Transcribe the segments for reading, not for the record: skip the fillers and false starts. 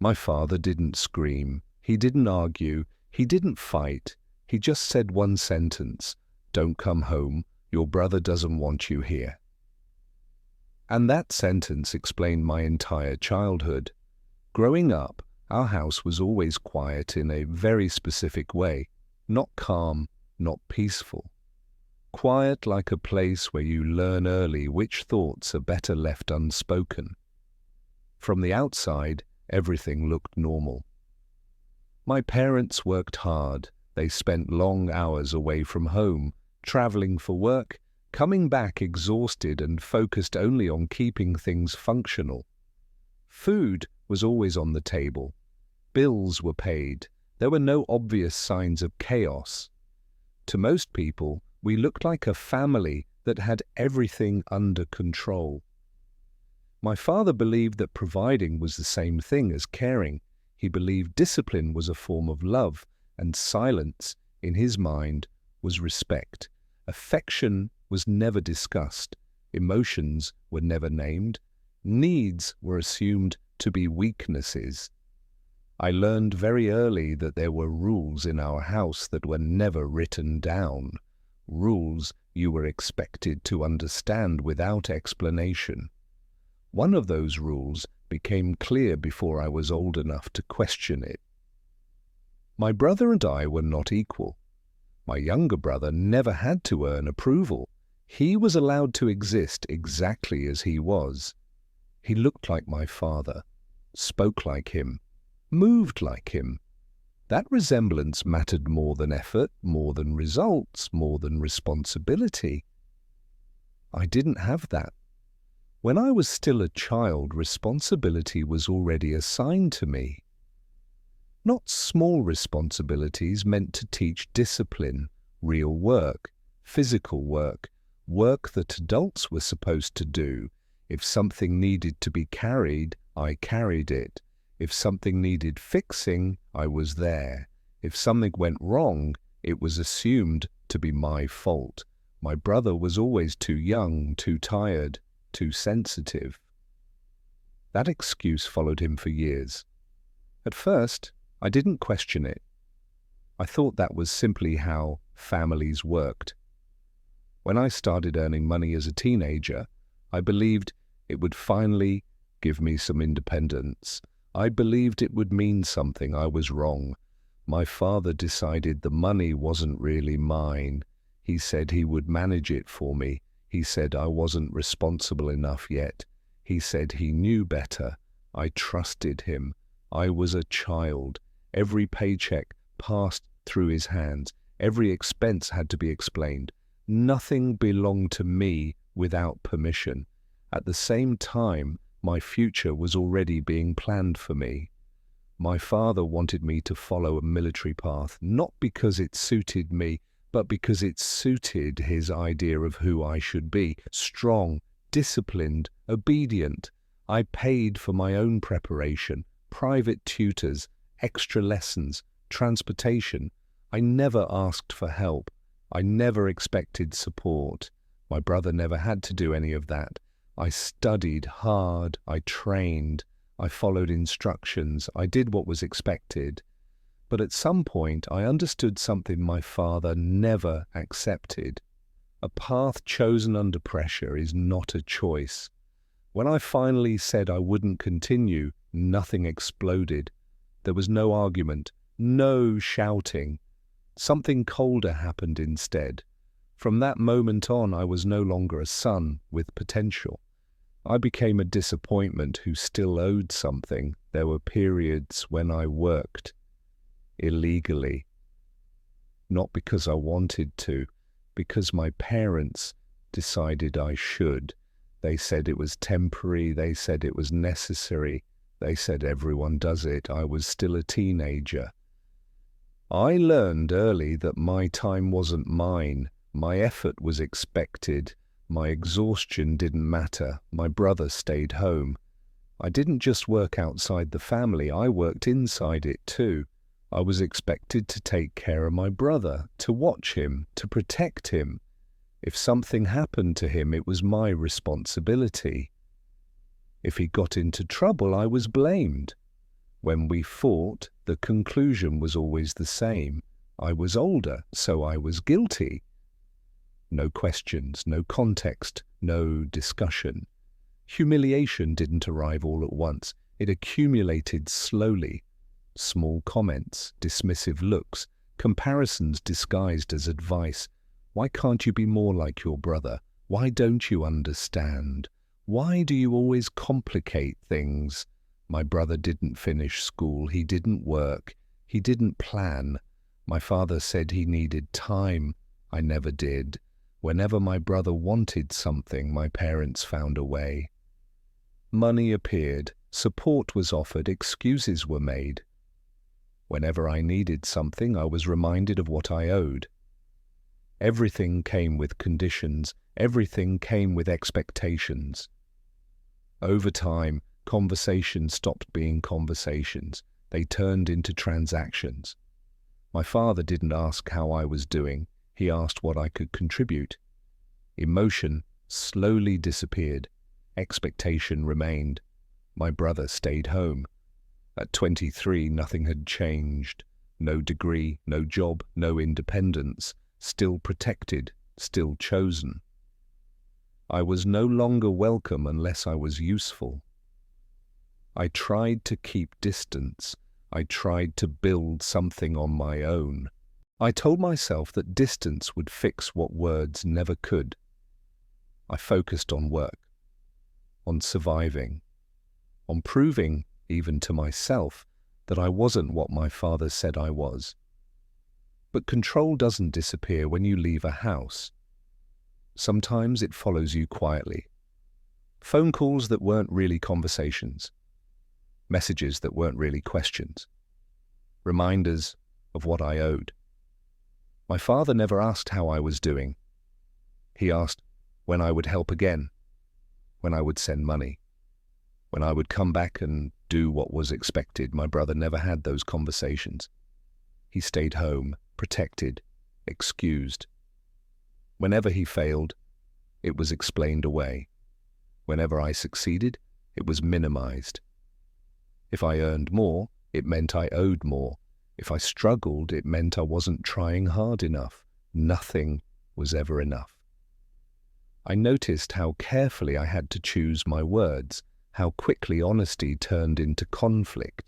My father didn't scream, he didn't argue, he didn't fight. He just said one sentence: "Don't come home, your brother doesn't want you here." And that sentence explained my entire childhood. Growing up, our house was always quiet in a very specific way, not calm, not peaceful. Quiet like a place where you learn early which thoughts are better left unspoken. From the outside, everything looked normal. My parents worked hard. They spent long hours away from home, traveling for work, coming back exhausted and focused only on keeping things functional. Food was always on the table. Bills were paid. There were no obvious signs of chaos. To most people, we looked like a family that had everything under control. My father believed that providing was the same thing as caring. He believed discipline was a form of love, and silence, in his mind, was respect. Affection was never discussed. Emotions were never named. Needs were assumed to be weaknesses. I learned very early that there were rules in our house that were never written down. Rules you were expected to understand without explanation. One of those rules became clear before I was old enough to question it. My brother and I were not equal. My younger brother never had to earn approval. He was allowed to exist exactly as he was. He looked like my father, spoke like him, moved like him. That resemblance mattered more than effort, more than results, more than responsibility. I didn't have that. When I was still a child, responsibility was already assigned to me. Not small responsibilities meant to teach discipline, real work, physical work, work that adults were supposed to do. If something needed to be carried, I carried it. If something needed fixing, I was there. If something went wrong, it was assumed to be my fault. My brother was always too young, too tired, too sensitive. That excuse followed him for years. At first, I didn't question it. I thought that was simply how families worked. When I started earning money as a teenager, I believed it would finally give me some independence. I believed it would mean something. I was wrong. My father decided the money wasn't really mine. He said he would manage it for me. He said I wasn't responsible enough yet. He said he knew better. I trusted him. I was a child. Every paycheck passed through his hands. Every expense had to be explained. Nothing belonged to me without permission. At the same time, my future was already being planned for me. My father wanted me to follow a military path, not because it suited me, but because it suited his idea of who I should be. Strong, disciplined, obedient. I paid for my own preparation, private tutors, extra lessons, transportation. I never asked for help. I never expected support. My brother never had to do any of that. I studied hard. I trained. I followed instructions. I did what was expected. But at some point, I understood something my father never accepted. A path chosen under pressure is not a choice. When I finally said I wouldn't continue, nothing exploded. There was no argument, no shouting. Something colder happened instead. From that moment on, I was no longer a son with potential. I became a disappointment who still owed something. There were periods when I worked illegally. Not because I wanted to, because my parents decided I should. They said it was temporary. They said it was necessary. They said everyone does it. I was still a teenager. I learned early that my time wasn't mine. My effort was expected. My exhaustion didn't matter. My brother stayed home. I didn't just work outside the family. I worked inside it too. I was expected to take care of my brother, to watch him, to protect him. If something happened to him, it was my responsibility. If he got into trouble, I was blamed. When we fought, the conclusion was always the same. I was older, so I was guilty. No questions, no context, no discussion. Humiliation didn't arrive all at once. It accumulated slowly. Small comments, dismissive looks, comparisons disguised as advice. Why can't you be more like your brother? Why don't you understand? Why do you always complicate things? My brother didn't finish school. He didn't work. He didn't plan. My father said he needed time. I never did. Whenever my brother wanted something, my parents found a way. Money appeared, support was offered, excuses were made. Whenever I needed something, I was reminded of what I owed. Everything came with conditions, everything came with expectations. Over time, conversations stopped being conversations. They turned into transactions. My father didn't ask how I was doing. He asked what I could contribute. Emotion slowly disappeared. Expectation remained. My brother stayed home. At 23, nothing had changed. No degree, no job, no independence. Still protected, still chosen. I was no longer welcome unless I was useful. I tried to keep distance. I tried to build something on my own. I told myself that distance would fix what words never could. I focused on work, on surviving, on proving, even to myself, that I wasn't what my father said I was. But control doesn't disappear when you leave a house. Sometimes it follows you quietly. Phone calls that weren't really conversations. Messages that weren't really questions. Reminders of what I owed. My father never asked how I was doing. He asked when I would help again, when I would send money, when I would come back and do what was expected. My brother never had those conversations. He stayed home, protected, excused. Whenever he failed, it was explained away. Whenever I succeeded, it was minimized. If I earned more, it meant I owed more. If I struggled, it meant I wasn't trying hard enough. Nothing was ever enough. I noticed how carefully I had to choose my words, how quickly honesty turned into conflict.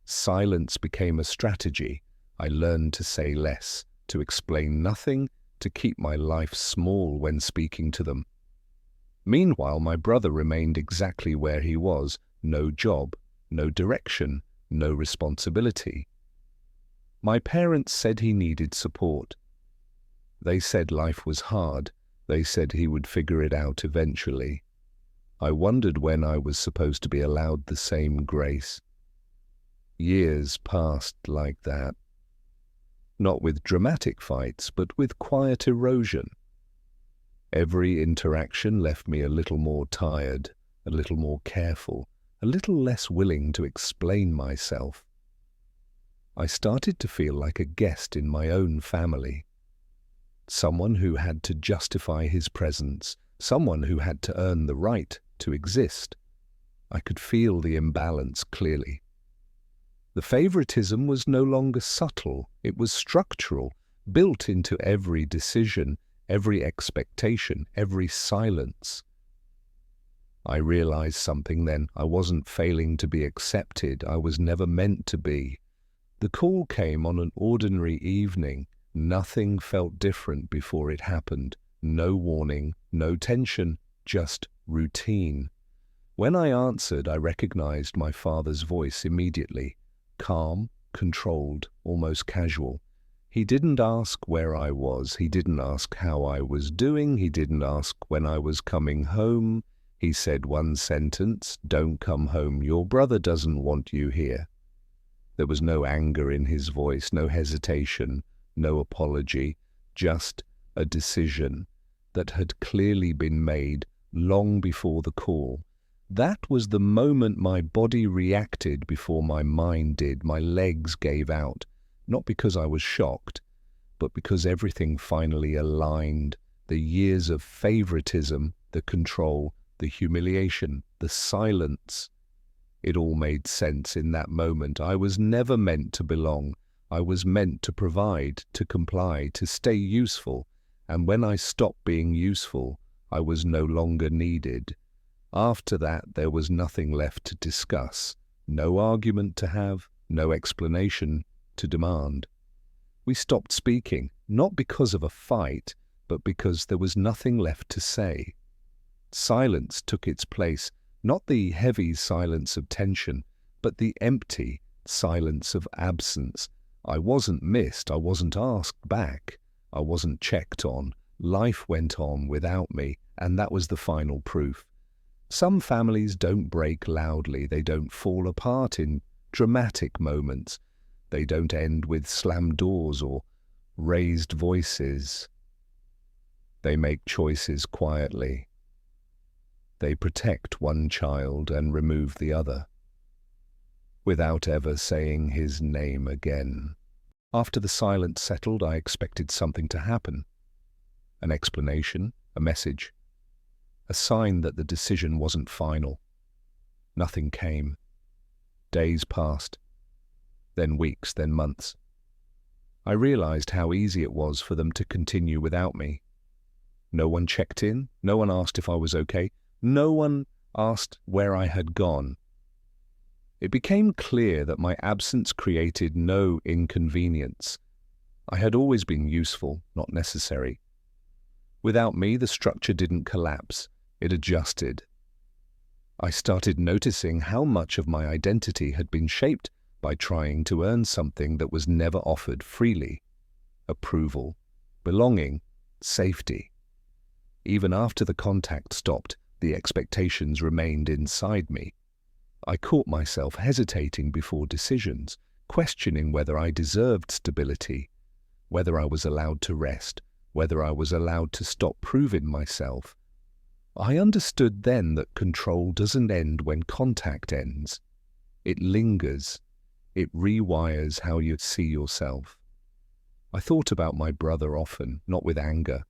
Silence became a strategy. I learned to say less, to explain nothing, to keep my life small when speaking to them. Meanwhile, my brother remained exactly where he was, no job, no direction, no responsibility. My parents said he needed support. They said life was hard. They said he would figure it out eventually. I wondered when I was supposed to be allowed the same grace. Years passed like that. Not with dramatic fights, but with quiet erosion. Every interaction left me a little more tired, a little more careful, a little less willing to explain myself. I started to feel like a guest in my own family. Someone who had to justify his presence, someone who had to earn the right to exist. I could feel the imbalance clearly. The favoritism was no longer subtle, it was structural, built into every decision, every expectation, every silence. I realized something then. I wasn't failing to be accepted. I was never meant to be. The call came on an ordinary evening. Nothing felt different before it happened. No warning, no tension, just routine. When I answered, I recognized my father's voice immediately. Calm, controlled, almost casual. He didn't ask where I was. He didn't ask how I was doing. He didn't ask when I was coming home. He said one sentence, "Don't come home. Your brother doesn't want you here." There was no anger in his voice, no hesitation, no apology, just a decision that had clearly been made long before the call. That was the moment my body reacted before my mind did. My legs gave out, not because I was shocked, but because everything finally aligned. The years of favoritism, the control, the humiliation, the silence. It all made sense in that moment. I was never meant to belong. I was meant to provide, to comply, to stay useful. And when I stopped being useful, I was no longer needed. After that, there was nothing left to discuss, no argument to have, no explanation to demand. We stopped speaking, not because of a fight, but because there was nothing left to say. Silence took its place, not the heavy silence of tension, but the empty silence of absence. I wasn't missed, I wasn't asked back, I wasn't checked on. Life went on without me, and that was the final proof. Some families don't break loudly, they don't fall apart in dramatic moments. They don't end with slammed doors or raised voices. They make choices quietly. They protect one child and remove the other, without ever saying his name again. After the silence settled, I expected something to happen. An explanation, a message, a sign that the decision wasn't final. Nothing came. Days passed, then weeks, then months. I realized how easy it was for them to continue without me. No one checked in, no one asked if I was okay, no one asked where I had gone. It became clear that my absence created no inconvenience. I had always been useful, not necessary. Without me, the structure didn't collapse, it adjusted. I started noticing how much of my identity had been shaped by trying to earn something that was never offered freely. Approval, belonging, safety. Even after the contact stopped, the expectations remained inside me. I caught myself hesitating before decisions, questioning whether I deserved stability, whether I was allowed to rest, whether I was allowed to stop proving myself. I understood then that control doesn't end when contact ends. It lingers. It rewires how you see yourself. I thought about my brother often, not with anger,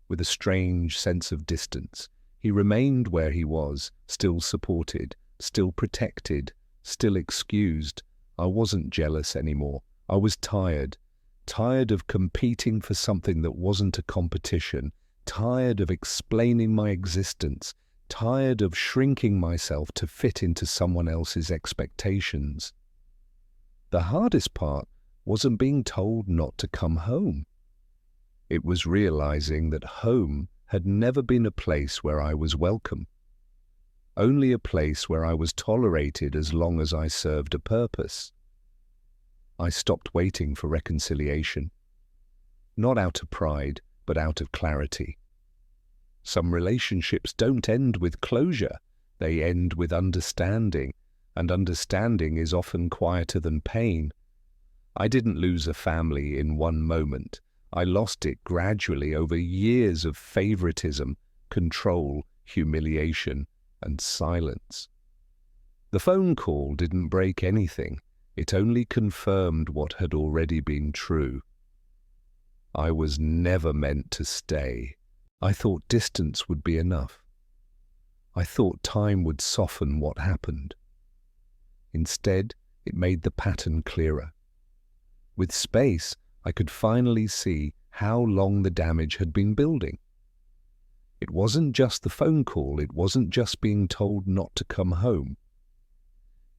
with a strange sense of distance. He remained where he was, still supported, still protected, still excused. I wasn't jealous anymore. I was tired of competing for something that wasn't a competition, tired of explaining my existence, tired of shrinking myself to fit into someone else's expectations. The hardest part wasn't being told not to come home. It was realizing that home had never been a place where I was welcome, only a place where I was tolerated as long as I served a purpose. I stopped waiting for reconciliation, not out of pride, but out of clarity. Some relationships don't end with closure, they end with understanding, and understanding is often quieter than pain. I didn't lose a family in one moment. I lost it gradually over years of favoritism, control, humiliation, and silence. The phone call didn't break anything. It only confirmed what had already been true. I was never meant to stay. I thought distance would be enough. I thought time would soften what happened. Instead, it made the pattern clearer. With space, I could finally see how long the damage had been building. It wasn't just the phone call, it wasn't just being told not to come home.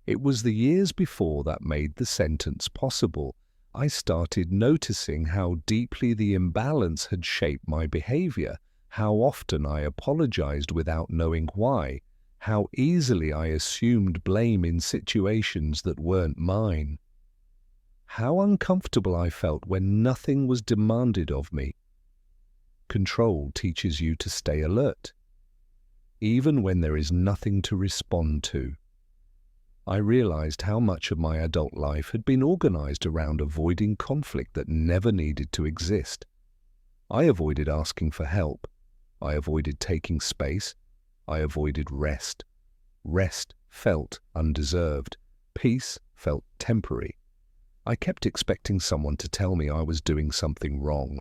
It was the years before that made the sentence possible. I started noticing how deeply the imbalance had shaped my behavior, how often I apologized without knowing why, how easily I assumed blame in situations that weren't mine. How uncomfortable I felt when nothing was demanded of me. Control teaches you to stay alert, even when there is nothing to respond to. I realized how much of my adult life had been organized around avoiding conflict that never needed to exist. I avoided asking for help. I avoided taking space. I avoided rest. Rest felt undeserved. Peace felt temporary. I kept expecting someone to tell me I was doing something wrong.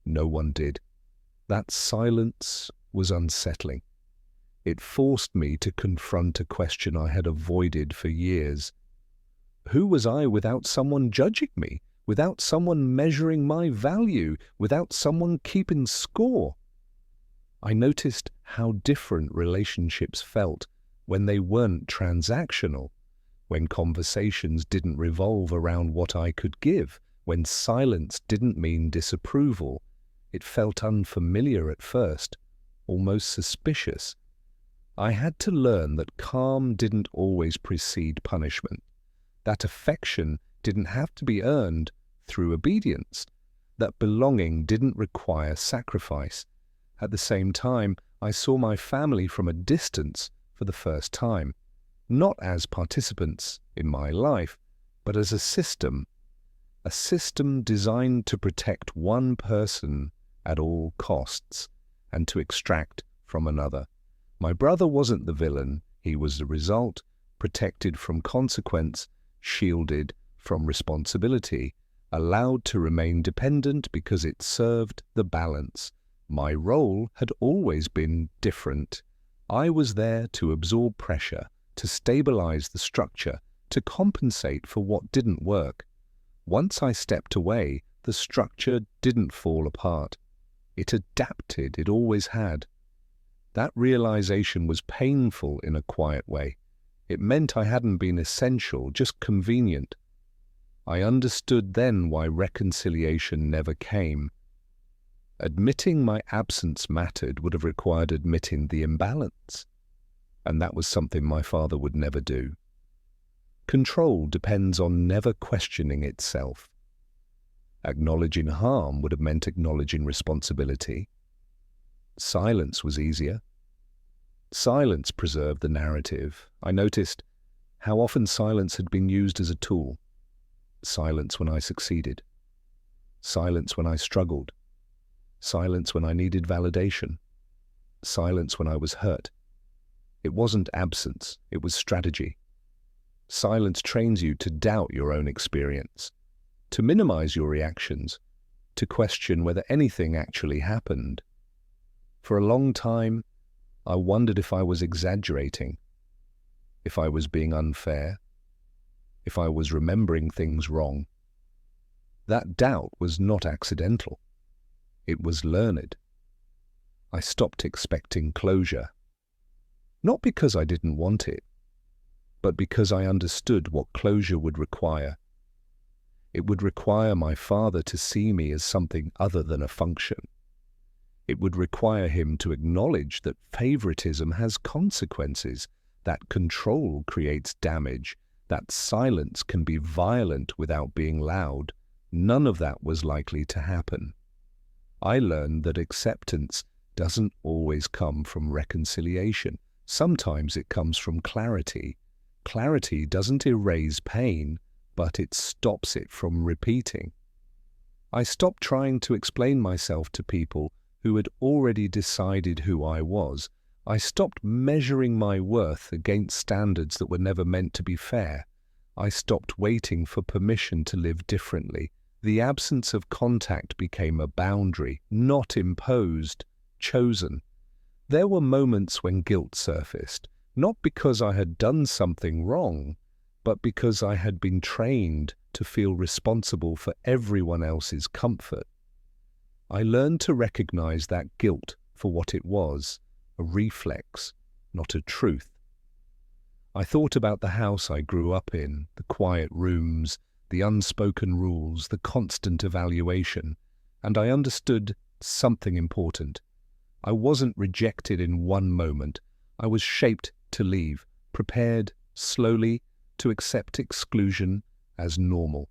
No one did. That silence was unsettling. It forced me to confront a question I had avoided for years. Who was I without someone judging me, without someone measuring my value, without someone keeping score? I noticed how different relationships felt when they weren't transactional, when conversations didn't revolve around what I could give, when silence didn't mean disapproval. It felt unfamiliar at first, almost suspicious. I had to learn that calm didn't always precede punishment, that affection didn't have to be earned through obedience, that belonging didn't require sacrifice. At the same time, I saw my family from a distance for the first time, not as participants in my life, but as a system designed to protect one person at all costs and to extract from another. My brother wasn't the villain, he was the result, protected from consequence, shielded from responsibility, allowed to remain dependent because it served the balance. My role had always been different. I was there to absorb pressure, to stabilize the structure, to compensate for what didn't work. Once I stepped away, the structure didn't fall apart. It adapted, it always had. That realization was painful in a quiet way. It meant I hadn't been essential, just convenient. I understood then why reconciliation never came. Admitting my absence mattered would have required admitting the imbalance, and that was something my father would never do. Control depends on never questioning itself. Acknowledging harm would have meant acknowledging responsibility. Silence was easier. Silence preserved the narrative. I noticed how often silence had been used as a tool. Silence when I succeeded. Silence when I struggled. Silence when I needed validation. Silence when I was hurt. It wasn't absence, it was strategy. Silence trains you to doubt your own experience, to minimize your reactions, to question whether anything actually happened. For a long time, I wondered if I was exaggerating, if I was being unfair, if I was remembering things wrong. That doubt was not accidental. It was learned. I stopped expecting closure, not because I didn't want it, but because I understood what closure would require. It would require my father to see me as something other than a function. It would require him to acknowledge that favoritism has consequences, that control creates damage, that silence can be violent without being loud. None of that was likely to happen. I learned that acceptance doesn't always come from reconciliation. Sometimes it comes from clarity. Clarity doesn't erase pain, but it stops it from repeating. I stopped trying to explain myself to people who had already decided who I was. I stopped measuring my worth against standards that were never meant to be fair. I stopped waiting for permission to live differently. The absence of contact became a boundary, not imposed, chosen. There were moments when guilt surfaced, not because I had done something wrong, but because I had been trained to feel responsible for everyone else's comfort. I learned to recognize that guilt for what it was, a reflex, not a truth. I thought about the house I grew up in, the quiet rooms, the unspoken rules, the constant evaluation, and I understood something important. I wasn't rejected in one moment. I was shaped to leave, prepared slowly to accept exclusion as normal.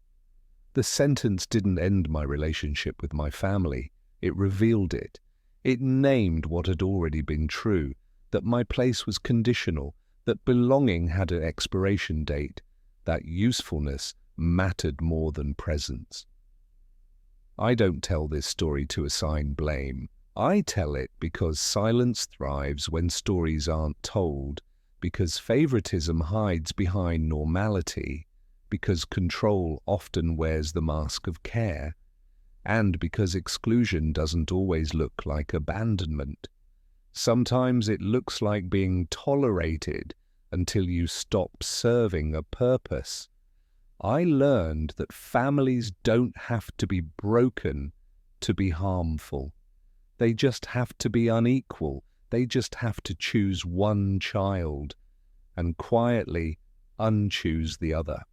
The sentence didn't end my relationship with my family. It revealed it. It named what had already been true, that my place was conditional, that belonging had an expiration date, that usefulness mattered more than presence. I don't tell this story to assign blame. I tell it because silence thrives when stories aren't told, because favoritism hides behind normality, because control often wears the mask of care, and because exclusion doesn't always look like abandonment. Sometimes it looks like being tolerated until you stop serving a purpose. I learned that families don't have to be broken to be harmful. They just have to be unequal. They just have to choose one child and quietly unchoose the other.